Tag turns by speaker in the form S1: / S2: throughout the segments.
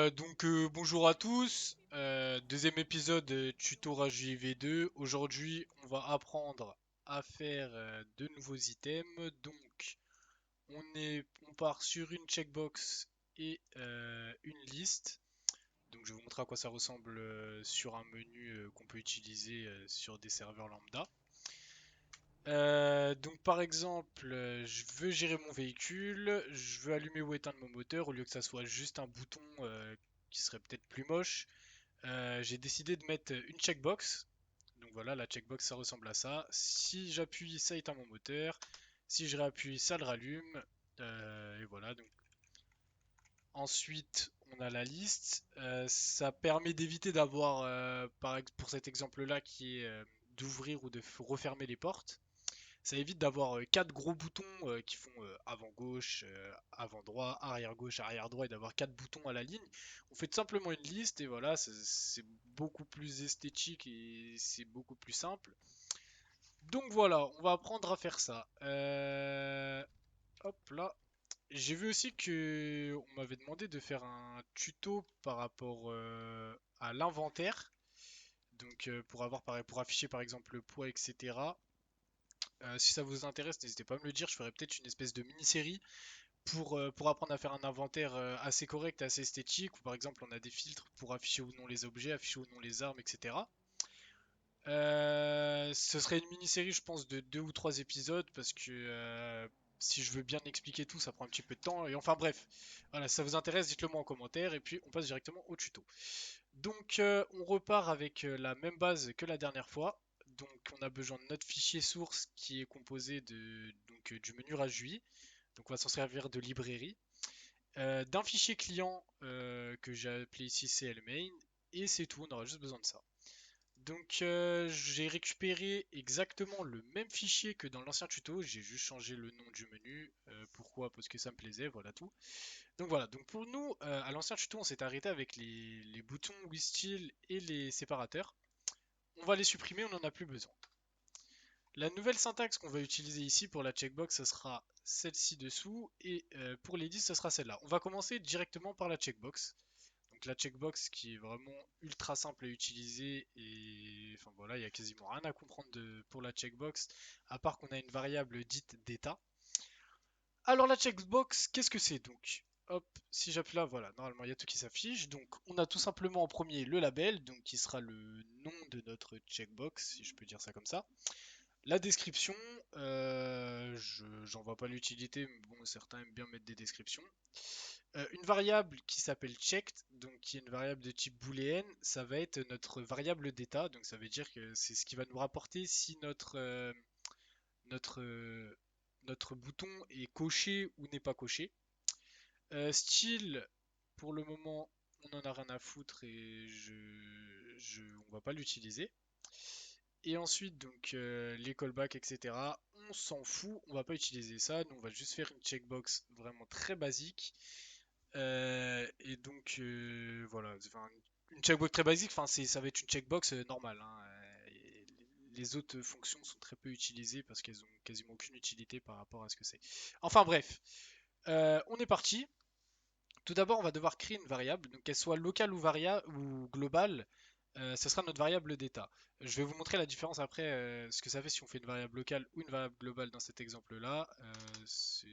S1: Bonjour à tous, deuxième épisode tuto Rage JV2. Aujourd'hui on va apprendre à faire de nouveaux items. On part sur une checkbox et une liste. Donc je vais vous montrer à quoi ça ressemble sur un menu qu'on peut utiliser sur des serveurs lambda. Par exemple, je veux gérer mon véhicule, je veux allumer ou éteindre mon moteur au lieu que ça soit juste un bouton qui serait peut-être plus moche. J'ai décidé de mettre une checkbox. Donc voilà, la checkbox ça ressemble à ça. Si j'appuie, ça éteint mon moteur. Si je réappuie, ça le rallume. Et voilà, donc ensuite on a la liste. Ça permet d'éviter d'avoir, pour cet exemple-là, qui est d'ouvrir ou de refermer les portes. Ça évite d'avoir quatre gros boutons qui font avant gauche, avant droit, arrière gauche, arrière droit et d'avoir quatre boutons à la ligne. On fait tout simplement une liste et voilà, c'est beaucoup plus esthétique et c'est beaucoup plus simple. Donc voilà, on va apprendre à faire ça. Hop là. J'ai vu aussi que on m'avait demandé de faire un tuto par rapport à l'inventaire. Pour afficher par exemple le poids, etc. Si ça vous intéresse, n'hésitez pas à me le dire. Je ferai peut-être une espèce de mini-série pour apprendre à faire un inventaire assez correct, assez esthétique. Ou par exemple, on a des filtres pour afficher ou non les objets, afficher ou non les armes, etc. Ce serait une mini-série, je pense, de deux ou trois épisodes parce que si je veux bien expliquer tout, ça prend un petit peu de temps. Et enfin bref, voilà, si ça vous intéresse, dites-le moi en commentaire et puis on passe directement au tuto. On repart avec la même base que la dernière fois. Donc on a besoin de notre fichier source qui est composé du menu RAJUI. Donc on va s'en servir de librairie. D'un fichier client que j'ai appelé ici CLMain. Et c'est tout, on aura juste besoin de ça. J'ai récupéré exactement le même fichier que dans l'ancien tuto. J'ai juste changé le nom du menu. Pourquoi? Parce que ça me plaisait, voilà tout. Donc voilà, donc pour nous, à l'ancien tuto, on s'est arrêté avec les boutons WeStill et les séparateurs. On va les supprimer, on n'en a plus besoin. La nouvelle syntaxe qu'on va utiliser ici pour la checkbox, ce sera celle-ci dessous, et pour les 10, ce sera celle-là. On va commencer directement par la checkbox. Donc la checkbox qui est vraiment ultra simple à utiliser, et enfin voilà, il n'y a quasiment rien à comprendre pour la checkbox, à part qu'on a une variable dite d'état. Alors la checkbox, qu'est-ce que c'est donc? Hop, si j'appuie là, voilà, normalement il y a tout qui s'affiche. Donc on a tout simplement en premier le label, donc qui sera le nom de notre checkbox, si je peux dire ça comme ça. La description, j'en vois pas l'utilité, mais bon, certains aiment bien mettre des descriptions. Une variable qui s'appelle checked, donc qui est une variable de type booléenne, ça va être notre variable d'état, donc ça veut dire que c'est ce qui va nous rapporter si notre, euh, notre bouton est coché ou n'est pas coché. Style, pour le moment, on en a rien à foutre et on va pas l'utiliser. Et ensuite, les callbacks, etc. On s'en fout, on va pas utiliser ça. Nous, on va juste faire une checkbox vraiment très basique. Voilà, enfin, une checkbox très basique. Enfin, ça va être une checkbox normale, hein. Les autres fonctions sont très peu utilisées parce qu'elles ont quasiment aucune utilité par rapport à ce que c'est. Enfin bref, on est parti. Tout d'abord, on va devoir créer une variable, donc qu'elle soit locale ou ou globale, ce sera notre variable d'état. Je vais vous montrer la différence après, ce que ça fait si on fait une variable locale ou une variable globale dans cet exemple-là. C'est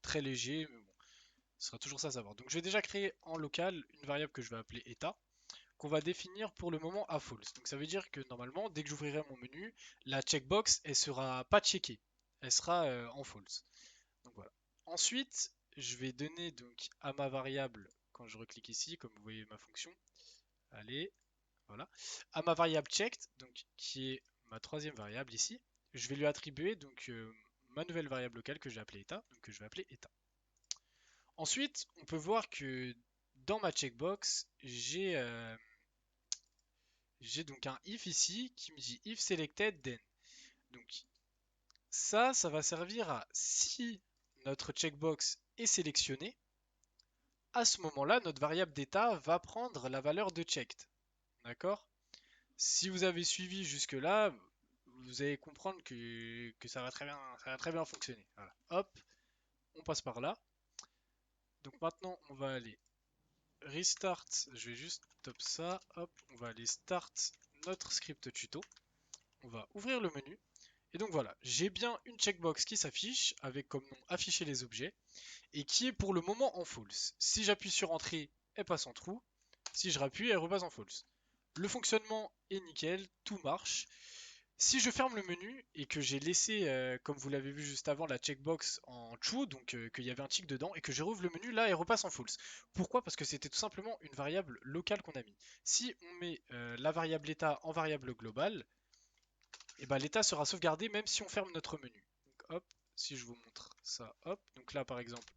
S1: très léger, mais bon, ce sera toujours ça à savoir. Donc je vais déjà créer en local une variable que je vais appeler état, qu'on va définir pour le moment à false. Donc ça veut dire que normalement, dès que j'ouvrirai mon menu, la checkbox, elle sera pas checkée, elle sera en false. Donc voilà. Ensuite, je vais donner donc à ma variable, quand je reclique ici, comme vous voyez ma fonction, allez, voilà, à ma variable checked, donc qui est ma troisième variable ici, je vais lui attribuer ma nouvelle variable locale que j'ai appelée état, donc que je vais appeler état. Ensuite, on peut voir que dans ma checkbox, j'ai donc un if ici qui me dit if selected then. Donc ça va servir à si notre checkbox est sélectionnée, à ce moment-là, notre variable d'état va prendre la valeur de checked. D'accord? Si vous avez suivi jusque-là, vous allez comprendre que ça va très bien fonctionner. Voilà. Hop, on passe par là. Donc maintenant, on va aller. restart, je vais juste top ça, hop, on va aller start notre script tuto. On va ouvrir le menu. Et donc voilà, j'ai bien une checkbox qui s'affiche avec comme nom afficher les objets et qui est pour le moment en false. Si j'appuie sur entrée, elle passe en true. Si je rappuie, elle repasse en false. Le fonctionnement est nickel, tout marche. Si je ferme le menu et que j'ai laissé, comme vous l'avez vu juste avant, la checkbox en true, donc qu'il y avait un tick dedans, et que je rouvre le menu, là, elle repasse en false. Pourquoi? Parce que c'était tout simplement une variable locale qu'on a mis. Si on met la variable état en variable globale, et ben, l'état sera sauvegardé même si on ferme notre menu. Donc hop, si je vous montre ça, hop, donc là par exemple,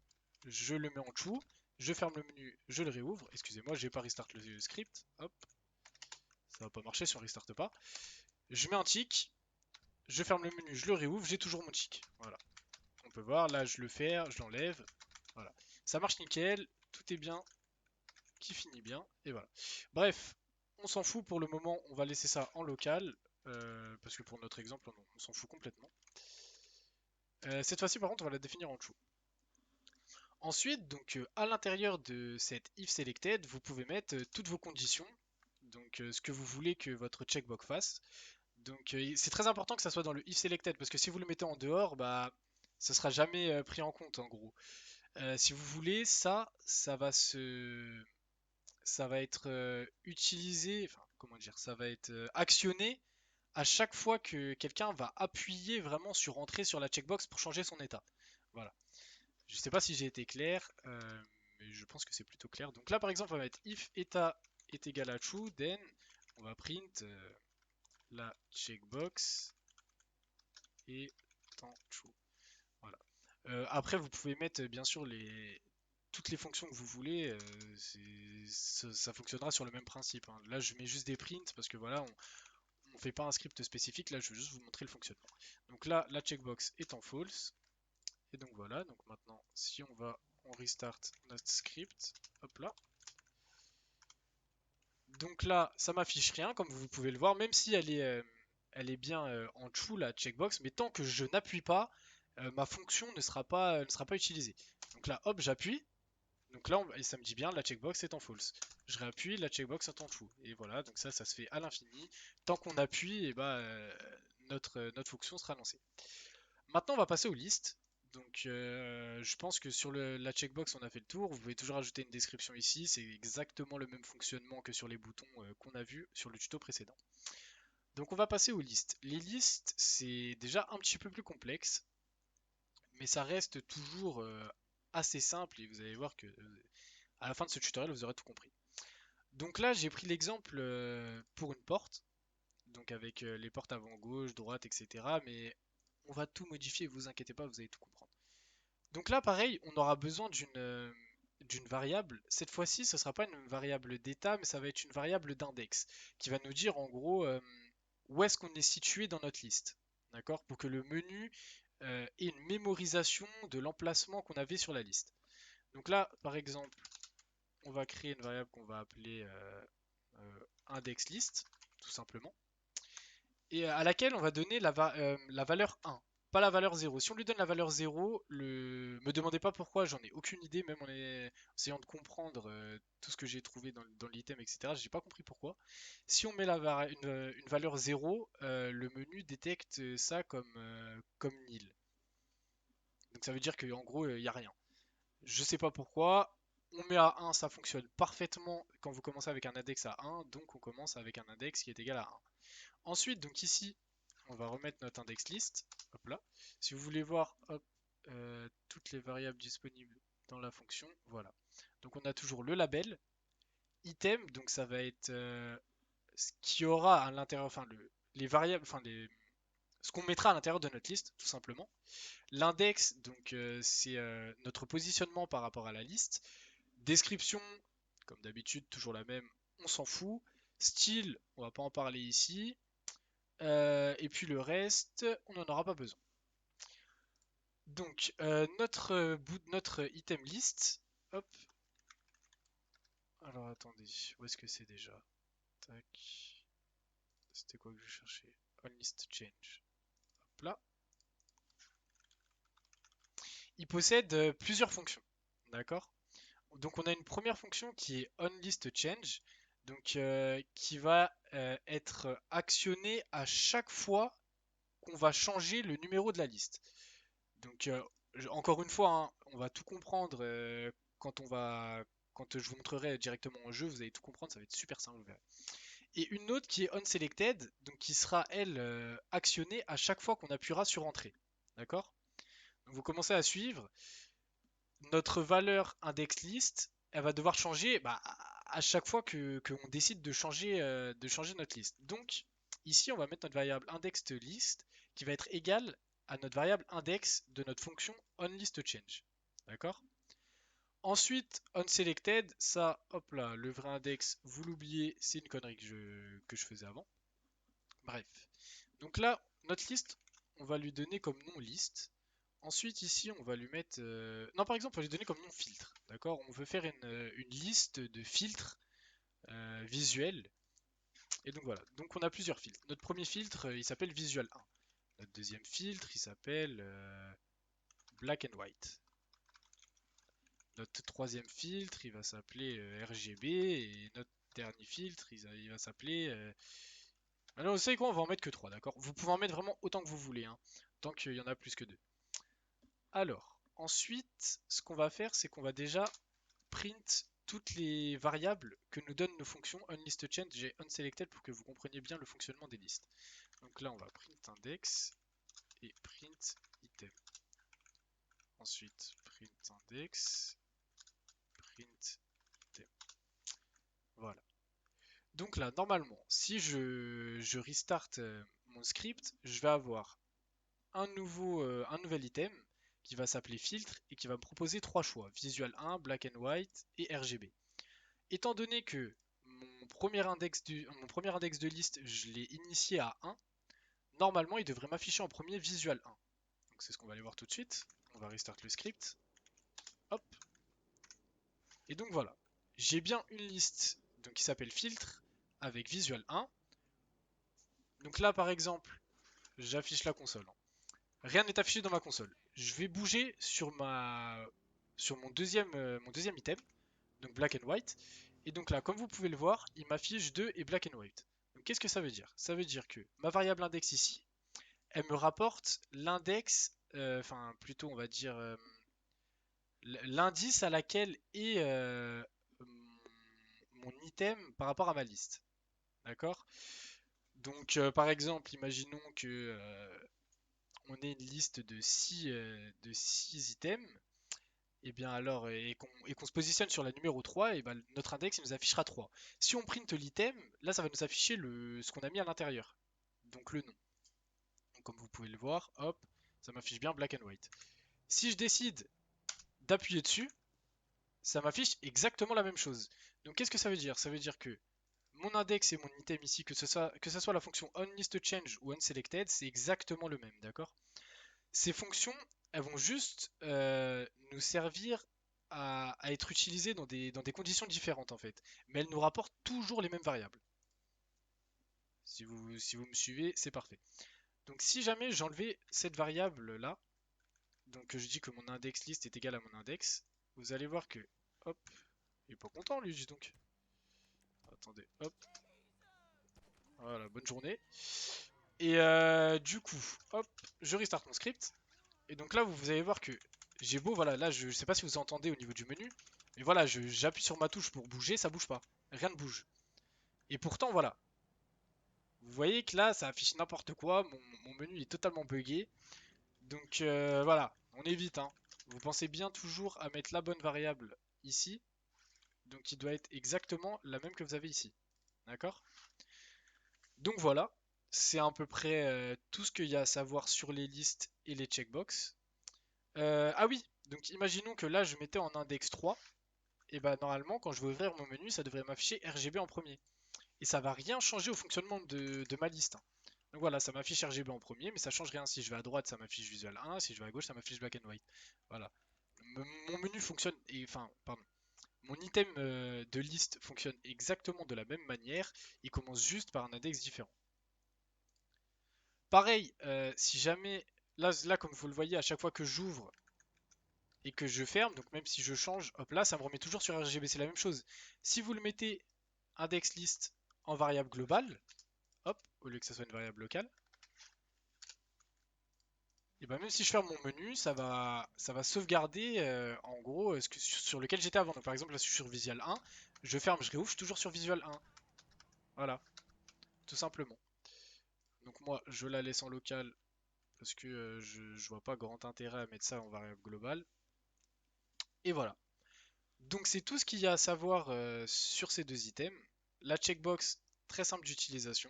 S1: je le mets en true, je ferme le menu, je le réouvre, excusez-moi, j'ai pas restart le script, hop, ça va pas marcher si on restarte pas. Je mets un tick, je ferme le menu, je le réouvre, j'ai toujours mon tick. Voilà. On peut voir, là je le fais, je l'enlève. Voilà. Ça marche nickel, tout est bien, qui finit bien, et voilà. Bref, on s'en fout pour le moment, on va laisser ça en local, parce que pour notre exemple, on s'en fout complètement. Cette fois-ci, par contre, on va la définir en true. Ensuite, donc à l'intérieur de cette if selected, vous pouvez mettre toutes vos conditions, donc ce que vous voulez que votre checkbox fasse. Donc c'est très important que ça soit dans le if selected parce que si vous le mettez en dehors, bah ça sera jamais pris en compte en gros. Si vous voulez ça, ça va être utilisé, enfin comment dire, ça va être actionné à chaque fois que quelqu'un va appuyer vraiment sur entrée sur la checkbox pour changer son état. Voilà. Je sais pas si j'ai été clair, mais je pense que c'est plutôt clair. Donc là par exemple on va mettre if état est égal à true, then on va print la checkbox et temps true. Voilà. Après, vous pouvez mettre bien sûr toutes les fonctions que vous voulez. Ça fonctionnera sur le même principe, hein. Là, je mets juste des prints parce que voilà, on fait pas un script spécifique. Là, je veux juste vous montrer le fonctionnement. Donc là, la checkbox est en false. Et donc voilà. Donc maintenant, si on restart notre script, hop là. Donc là, ça m'affiche rien, comme vous pouvez le voir, même si elle est bien en true la checkbox, mais tant que je n'appuie pas, ma fonction ne sera pas utilisée. Donc là, hop, j'appuie. Donc là, et ça me dit bien, la checkbox est en false. Je réappuie, la checkbox est en true. Et voilà, donc ça se fait à l'infini. Tant qu'on appuie, et bah, notre fonction sera lancée. Maintenant, on va passer aux listes. Donc, je pense que sur la checkbox, on a fait le tour. Vous pouvez toujours ajouter une description ici. C'est exactement le même fonctionnement que sur les boutons qu'on a vu sur le tuto précédent. Donc, on va passer aux listes. Les listes, c'est déjà un petit peu plus complexe, mais ça reste toujours assez simple. Et vous allez voir que à la fin de ce tutoriel, vous aurez tout compris. Donc là, j'ai pris l'exemple pour une porte, donc avec les portes avant gauche, droite, etc. Mais on va tout modifier, vous inquiétez pas, vous allez tout comprendre. Donc là, pareil, on aura besoin d'une variable. Cette fois-ci, ce ne sera pas une variable d'état, mais ça va être une variable d'index, qui va nous dire en gros où est-ce qu'on est situé dans notre liste. D'accord? Pour que le menu ait une mémorisation de l'emplacement qu'on avait sur la liste. Donc là, par exemple, on va créer une variable qu'on va appeler indexList, tout simplement, et à laquelle on va donner la valeur 1, pas la valeur 0. Si on lui donne la valeur 0, me demandez pas pourquoi, j'en ai aucune idée, même en essayant de comprendre tout ce que j'ai trouvé dans l'item, etc. J'ai pas compris pourquoi. Si on met une valeur 0, le menu détecte ça comme nil. Donc ça veut dire qu'en gros, il n'y a rien. Je sais pas pourquoi. On met à 1, ça fonctionne parfaitement quand vous commencez avec un index à 1, donc on commence avec un index qui est égal à 1. Ensuite, donc ici, on va remettre notre index list. Hop là. Si vous voulez voir hop, toutes les variables disponibles dans la fonction, voilà. Donc on a toujours le label, item, donc ça va être ce qui aura à l'intérieur, enfin les variables, ce qu'on mettra à l'intérieur de notre liste, tout simplement. L'index, donc c'est notre positionnement par rapport à la liste. Description, comme d'habitude, toujours la même, on s'en fout. Style, on va pas en parler ici. Et puis le reste, on n'en aura pas besoin. Donc notre item list, hop. Alors attendez, où est-ce que c'est déjà? Tac. C'était quoi que je cherchais? On list change. Hop là. Il possède plusieurs fonctions. D'accord? Donc on a une première fonction qui est onListChange, donc qui va être actionnée à chaque fois qu'on va changer le numéro de la liste. Donc encore une fois, hein, on va tout comprendre quand quand je vous montrerai directement en jeu, vous allez tout comprendre, ça va être super simple, vous verrez. Et une autre qui est onSelected, donc qui sera elle actionnée à chaque fois qu'on appuiera sur Entrée. D'accord? Donc vous commencez à suivre. Notre valeur index list, elle va devoir changer bah, à chaque fois que on décide de changer notre liste. Donc ici, on va mettre notre variable index list qui va être égale à notre variable index de notre fonction onListChange. D'accord? Ensuite, onSelected, ça, hop là, le vrai index, vous l'oubliez, c'est une connerie que je faisais avant. Bref. Donc là, notre liste, on va lui donner comme nom liste. Ensuite, ici, on va lui mettre... Non, par exemple, on va lui donner comme nom filtre. D'accord? On veut faire une liste de filtres visuels. Et donc voilà. Donc on a plusieurs filtres. Notre premier filtre, il s'appelle Visual 1. Notre deuxième filtre, il s'appelle Black and White. Notre troisième filtre, il va s'appeler RGB. Et notre dernier filtre, il va s'appeler... Alors, vous savez quoi? On va en mettre que 3, d'accord? Vous pouvez en mettre vraiment autant que vous voulez, hein, tant qu'il y en a plus que 2. Alors, ensuite, ce qu'on va faire, c'est qu'on va déjà print toutes les variables que nous donnent nos fonctions onListChange et onSelected pour que vous compreniez bien le fonctionnement des listes. Donc là, on va print index et print item. Ensuite, print index, print item. Voilà. Donc là, normalement, si je restart mon script, je vais avoir un nouvel item qui va s'appeler filtre et qui va me proposer trois choix, Visual 1, Black and White et RGB. Étant donné que mon premier index de liste, je l'ai initié à 1, normalement il devrait m'afficher en premier Visual 1. Donc c'est ce qu'on va aller voir tout de suite. On va restart le script. Hop. Et donc voilà. J'ai bien une liste donc, qui s'appelle filtre avec Visual 1. Donc là par exemple, j'affiche la console. Rien n'est affiché dans ma console. Je vais bouger sur mon deuxième item, donc black and white. Et donc là, comme vous pouvez le voir, il m'affiche 2 et black and white. Donc qu'est-ce que ça veut dire? Ça veut dire que ma variable index ici, elle me rapporte l'index, enfin plutôt on va dire l'indice à laquelle est mon item par rapport à ma liste. D'accord? Donc par exemple, imaginons que on ait une liste de 6 items. Et bien alors, et qu'on se positionne sur la numéro 3, et ben notre index il nous affichera 3. Si on print l'item, là ça va nous afficher ce qu'on a mis à l'intérieur. Donc le nom. Donc, comme vous pouvez le voir, hop, ça m'affiche bien black and white. Si je décide d'appuyer dessus, ça m'affiche exactement la même chose. Donc qu'est-ce que ça veut dire? Ça veut dire que mon index et mon item ici, que ce soit la fonction onListChange ou onSelected, c'est exactement le même, d'accord? Ces fonctions, elles vont juste nous servir à être utilisées dans des conditions différentes en fait. Mais elles nous rapportent toujours les mêmes variables. Si vous me suivez, c'est parfait. Donc si jamais j'enlevais cette variable là, donc je dis que mon index list est égal à mon index, vous allez voir que, hop, il est pas content lui, dis donc. Attendez, hop, voilà, bonne journée. Et du coup, hop, je restart mon script. Et donc là, vous allez voir que j'ai beau, voilà, là, je sais pas si vous entendez au niveau du menu, mais voilà, j'appuie sur ma touche pour bouger, ça bouge pas. Rien ne bouge. Et pourtant, voilà. Vous voyez que là, ça affiche n'importe quoi, mon menu est totalement buggé. Donc voilà, on évite, hein. Vous pensez bien toujours à mettre la bonne variable ici. Donc il doit être exactement la même que vous avez ici. D'accord? Donc voilà, c'est à peu près tout ce qu'il y a à savoir sur les listes et les checkbox. Ah oui, donc imaginons que là je mettais en index 3, et bah normalement quand je vais ouvrir mon menu ça devrait m'afficher RGB en premier. Et ça va rien changer au fonctionnement de ma liste, hein. Donc voilà, ça m'affiche RGB en premier, mais ça change rien. Si je vais à droite ça m'affiche Visual 1, si je vais à gauche ça m'affiche Black and White. Voilà. Mon menu fonctionne, enfin pardon, mon item de liste fonctionne exactement de la même manière, il commence juste par un index différent. Pareil, si jamais, là comme vous le voyez, à chaque fois que j'ouvre et que je ferme, donc même si je change, hop là, ça me remet toujours sur RGB, c'est la même chose. Si vous le mettez index list en variable globale, hop, au lieu que ça soit une variable locale, et ben même si je ferme mon menu, ça va sauvegarder en gros ce que, sur lequel j'étais avant. Donc par exemple là je suis sur Visual 1, je ferme, je réouvre, je suis toujours sur Visual 1. Voilà, tout simplement. Donc moi je la laisse en local parce que je vois pas grand intérêt à mettre ça en variable globale. Et voilà. Donc c'est tout ce qu'il y a à savoir sur ces deux items. La checkbox, très simple d'utilisation.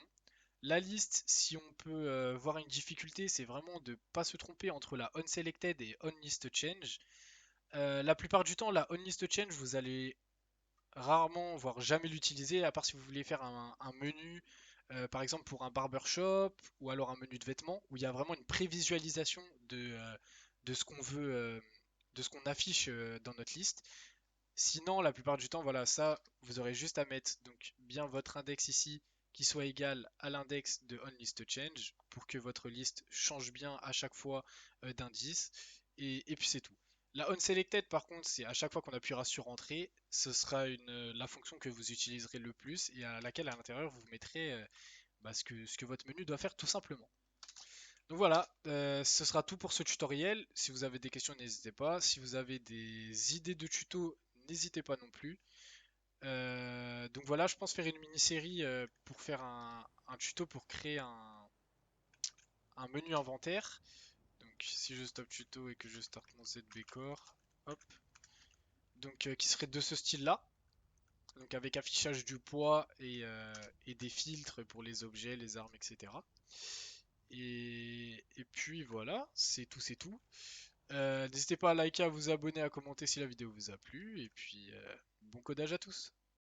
S1: La liste, si on peut voir une difficulté, c'est vraiment de ne pas se tromper entre la onSelected et onListChange. La plupart du temps, la onListChange, vous allez rarement, voire jamais l'utiliser, à part si vous voulez faire un menu, par exemple pour un barbershop, ou alors un menu de vêtements, où il y a vraiment une prévisualisation de ce qu'on veut, de ce qu'on affiche dans notre liste. Sinon, la plupart du temps, voilà, ça, vous aurez juste à mettre donc bien votre index ici qui soit égal à l'index de onListChange pour que votre liste change bien à chaque fois d'indice. Et puis c'est tout. La onSelected, par contre, c'est à chaque fois qu'on appuiera sur Entrée, ce sera la fonction que vous utiliserez le plus et à laquelle à l'intérieur vous mettrez bah, ce que votre menu doit faire tout simplement. Donc voilà, ce sera tout pour ce tutoriel. Si vous avez des questions, n'hésitez pas. Si vous avez des idées de tutos, n'hésitez pas non plus. Donc voilà, je pense faire une mini-série pour faire un tuto pour créer un menu inventaire. Donc si je stop tuto et que je start mon ZB Core, hop, donc qui serait de ce style-là. Donc avec affichage du poids et des filtres pour les objets, les armes, etc. Et puis voilà, c'est tout, c'est tout. N'hésitez pas à liker, à vous abonner, à commenter si la vidéo vous a plu. Et puis bon codage à tous.